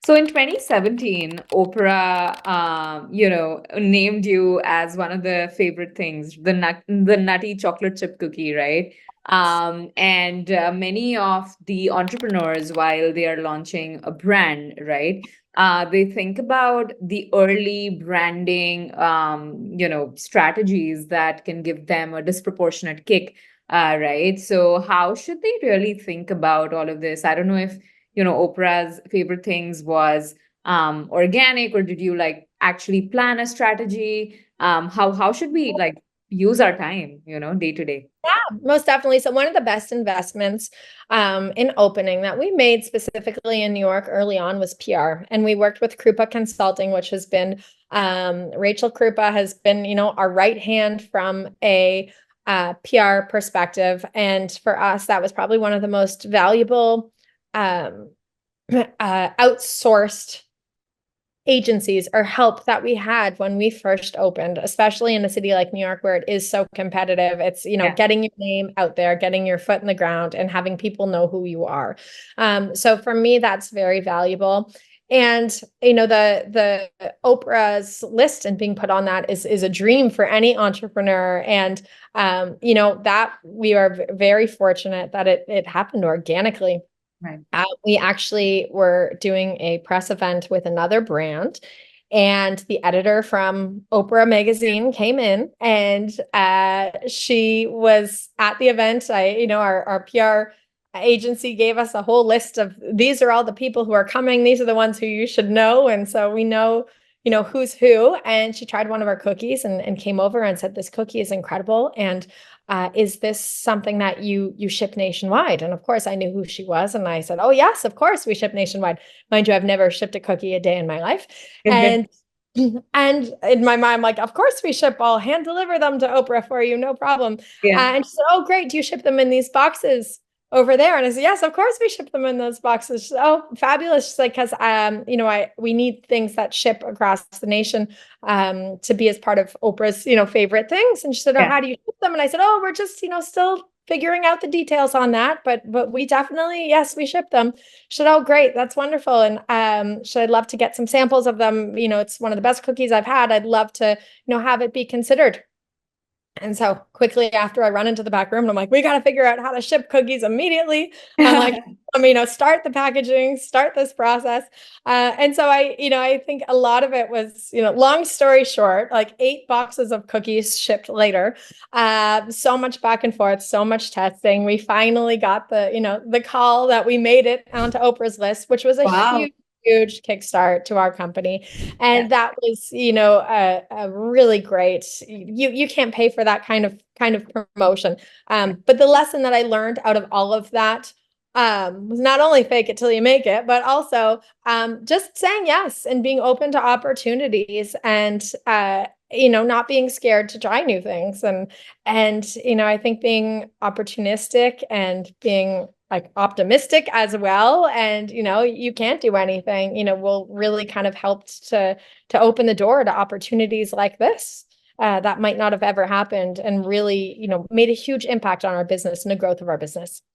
So in 2017, Oprah, named you as one of the favorite things, the nutty chocolate chip cookie, right? And many of the entrepreneurs, while they are launching a brand, right, they think about the early branding, strategies that can give them a disproportionate kick, right? So how should they really think about all of this? I don't know if Oprah's favorite things was organic, or did you like actually plan a strategy? How should we like use our time, day to day? Most definitely. So one of the best investments in opening that we made specifically in New York early on was PR. And we worked with Krupa Consulting, which has been Rachel Krupa has been, our right hand from a PR perspective. And for us, that was probably one of the most valuable um, outsourced agencies or help that we had when we first opened, especially in a city like New York, where it is so competitive. It's, Yeah. getting your name out there, getting your foot in the ground and having people know who you are. So for me, that's very valuable. And, the Oprah's list and being put on that is a dream for any entrepreneur. And, that we are very fortunate that it happened organically. Right. We actually were doing a press event with another brand, and the editor from Oprah magazine came in, and she was at the event. Our PR agency gave us a whole list of, these are all the people who are coming. These are the ones who you should know. And so we know, who's who. And she tried one of our cookies and came over and said, this cookie is incredible. And is this something that you ship nationwide? And of course, I knew who she was. And I said, oh, yes, of course, we ship nationwide. Mind you, I've never shipped a cookie a day in my life. And and in my mind, I'm like, of course we ship. I'll hand deliver them to Oprah for you, no problem. Yeah. And she said, oh, great. Do you ship them in these boxes over there? And I said, yes, of course we ship them in those boxes. She said, oh, fabulous. She's like, because we need things that ship across the nation to be as part of Oprah's, favorite things. And she said, oh, Yeah. how do you ship them? And I said, oh, we're just, still figuring out the details on that, but we definitely, yes, we ship them. She said, oh, great, that's wonderful. And I'd love to get some samples of them. It's one of the best cookies I've had. I'd love to, have it be considered. And so quickly after, I run into the back room and I'm like, we got to figure out how to ship cookies immediately. I'm like, start the packaging, start this process. And so I think a lot of it was, long story short, like 8 boxes of cookies shipped later. So much back and forth, so much testing. We finally got the call that we made it onto Oprah's list, which was a Wow. huge kickstart to our company. Yeah. And that was, a really great, you can't pay for that kind of promotion. But the lesson that I learned out of all of that was not only fake it till you make it, but also just saying yes and being open to opportunities, and not being scared to try new things. And I think being opportunistic and being like optimistic as well, and you can't do anything, will really kind of helped to open the door to opportunities like this that might not have ever happened, and really made a huge impact on our business and the growth of our business.